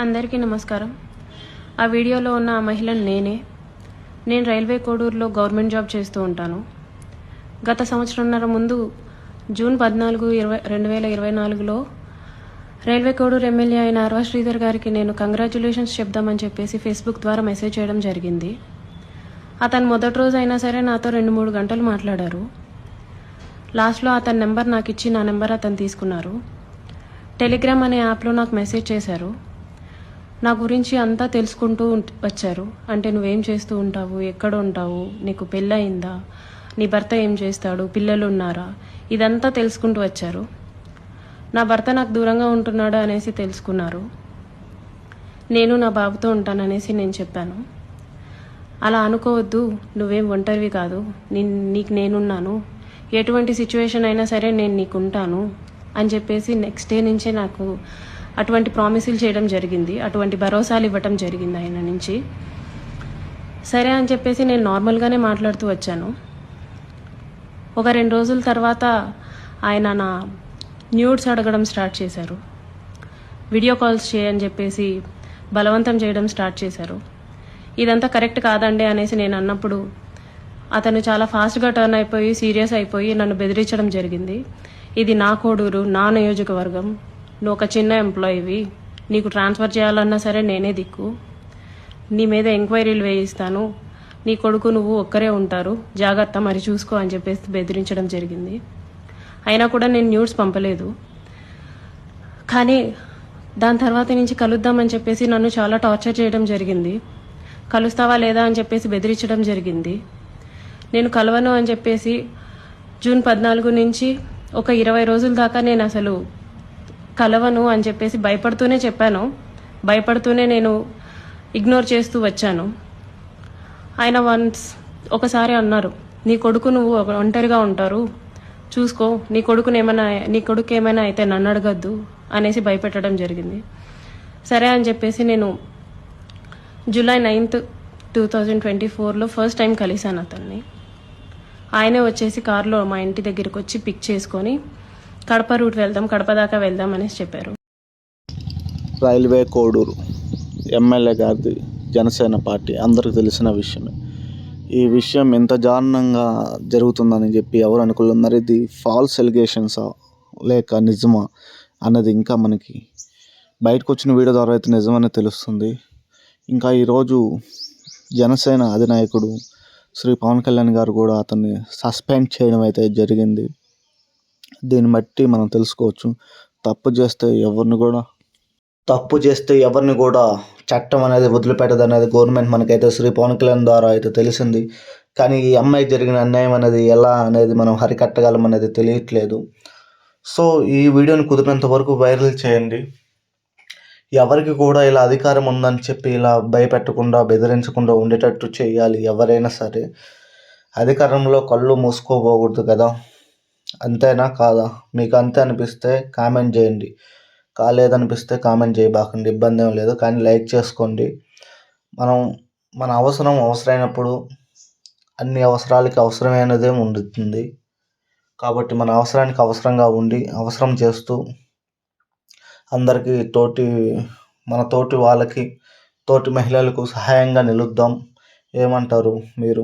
అందరికీ నమస్కారం. ఆ వీడియోలో ఉన్న ఆ మహిళను నేను రైల్వే కోడూరులో గవర్నమెంట్ జాబ్ చేస్తూ ఉంటాను. గత సంవత్సరంన్నర ముందు జూన్ 14, 2024లో రైల్వే కోడూరు ఎమ్మెల్యే అయిన ఆర్వా శ్రీధర్ గారికి నేను కంగ్రాచ్యులేషన్స్ చెప్దామని చెప్పేసి ఫేస్బుక్ ద్వారా మెసేజ్ చేయడం జరిగింది. అతను మొదటి రోజు అయినా సరే నాతో 2-3 గంటలు మాట్లాడారు. లాస్ట్లో అతని నెంబర్ నాకు ఇచ్చి నా నెంబర్ అతను తీసుకున్నారు. టెలిగ్రామ్ అనే యాప్లో నాకు మెసేజ్ చేశారు. నా గురించి అంతా తెలుసుకుంటూ వచ్చారు. అంటే నువ్వేం చేస్తూ ఉంటావు, ఎక్కడ ఉంటావు, నీకు పెళ్ళయిందా, నీ భర్త ఏం చేస్తాడు, పిల్లలు ఉన్నారా, ఇదంతా తెలుసుకుంటూ వచ్చారు. నా భర్త నాకు దూరంగా ఉంటున్నాడు అనేసి తెలుసుకున్నారు. నేను నా బాబుతో ఉంటాననేసి నేను చెప్పాను. అలా అనుకోవద్దు, నువ్వేం ఒంటరివి కాదు, నీకు నేనున్నాను, ఎటువంటి సిచ్యువేషన్ అయినా సరే నేను నీకు ఉంటాను అని చెప్పేసి నెక్స్ట్ డే నుంచే నాకు అటువంటి ప్రామిసులు చేయడం జరిగింది. అటువంటి భరోసాలు ఇవ్వటం జరిగింది ఆయన నుంచి. సరే అని చెప్పేసి నేను నార్మల్గానే మాట్లాడుతూ వచ్చాను. ఒక 2 రోజుల తర్వాత ఆయన నా న్యూడ్స్ అడగడం స్టార్ట్ చేశారు. వీడియో కాల్స్ చేయని చెప్పేసి బలవంతం చేయడం స్టార్ట్ చేశారు. ఇదంతా కరెక్ట్ కాదండి అనేసి నేను అన్నప్పుడు అతను చాలా ఫాస్ట్గా టర్న్ అయిపోయి సీరియస్ అయిపోయి నన్ను బెదిరించడం జరిగింది. ఇది నా కోడూరు, నా నియోజకవర్గం, నువ్వు ఒక చిన్న ఎంప్లాయీవి, నీకు ట్రాన్స్ఫర్ చేయాలన్నా సరే నేనే దిక్కు, నీ మీద ఎంక్వైరీలు వేయిస్తాను, నీ కొడుకు నువ్వు ఒక్కరే ఉంటారు, జాగ్రత్త మరి చూసుకో అని చెప్పేసి బెదిరించడం జరిగింది. అయినా కూడా నేను న్యూస్ పంపలేదు. కానీ దాని తర్వాత నుంచి కలుద్దామని చెప్పేసి నన్ను చాలా టార్చర్ చేయడం జరిగింది. కలుస్తావా లేదా అని చెప్పేసి బెదిరించడం జరిగింది. నేను కలవను అని చెప్పేసి జూన్ 14 నుంచి ఒక 20 రోజుల దాకా నేను అసలు కలవను అని చెప్పేసి భయపడుతూనే చెప్పాను. భయపడుతూనే నేను ఇగ్నోర్ చేస్తూ వచ్చాను. ఆయన ఒకసారి అన్నారు, నీ కొడుకు నువ్వు ఒంటరిగా ఉంటారు, చూసుకో, నీ కొడుకు ఏమైనా అయితే నన్ను అడగద్దు అనేసి భయపెట్టడం జరిగింది. సరే అని చెప్పేసి నేను జూలై 9, 2024లో ఫస్ట్ టైం కలిశాను అతన్ని. ఆయనే వచ్చేసి కారులో మా ఇంటి దగ్గరికి వచ్చి పిక్ చేసుకొని కడప రూట్ వెళ్దాం, కడప దాకా వెళ్దాం అనేసి చెప్పారు. రైల్వే కోడూరు ఎమ్మెల్యే గారిది జనసేన పార్టీ అందరికి తెలిసిన విషయమే. ఈ విషయం ఎంత దారుణంగా జరుగుతుందని చెప్పి ఎవరు అనుకున్నారు. ఇది ఫాల్స్ ఎలిగేషన్సా లేక నిజమా అన్నది ఇంకా మనకి బయటకు వచ్చిన వీడియో ద్వారా అయితే నిజమని తెలుస్తుంది. ఇంకా ఈరోజు జనసేన అధినాయకుడు శ్రీ పవన్ కళ్యాణ్ గారు కూడా అతన్ని సస్పెండ్ చేయడం అయితే జరిగింది. దీన్ని బట్టి మనం తెలుసుకోవచ్చు, తప్పు చేస్తే ఎవరిని కూడా చట్టం అనేది వదిలిపెట్టదు అనేది గవర్నమెంట్ మనకైతే శ్రీ పవన్ కళ్యాణ్ ద్వారా అయితే తెలిసింది. కానీ ఈ అమ్మాయి జరిగిన అన్యాయం అనేది ఎలా అనేది మనం హరికట్టగలం అనేది తెలియట్లేదు. సో ఈ వీడియోని కుదిరినంత వరకు వైరల్ చేయండి. ఎవరికి కూడా ఇలా అధికారం ఉందని చెప్పి ఇలా భయపెట్టకుండా బెదిరించకుండా ఉండేటట్టు చేయాలి. ఎవరైనా సరే అధికారంలో కళ్ళు మూసుకోపోకూడదు కదా. అంతేనా కాదా? మీకు అంతే అనిపిస్తే కామెంట్ చేయండి, కాలేదనిపిస్తే కామెంట్ చేయబాకండి, ఇబ్బంది ఏం లేదు. కానీ లైక్ చేసుకోండి. మన అవసరమైనప్పుడు అన్ని అవసరాలకి అవసరమైనదే ఉండుతుంది. కాబట్టి మన అవసరానికి అవసరంగా ఉండి అవసరం చేస్తూ అందరికీ మన తోటి వాళ్ళకి తోటి మహిళలకు సహాయంగా నిలుద్దాం. ఏమంటారు మీరు?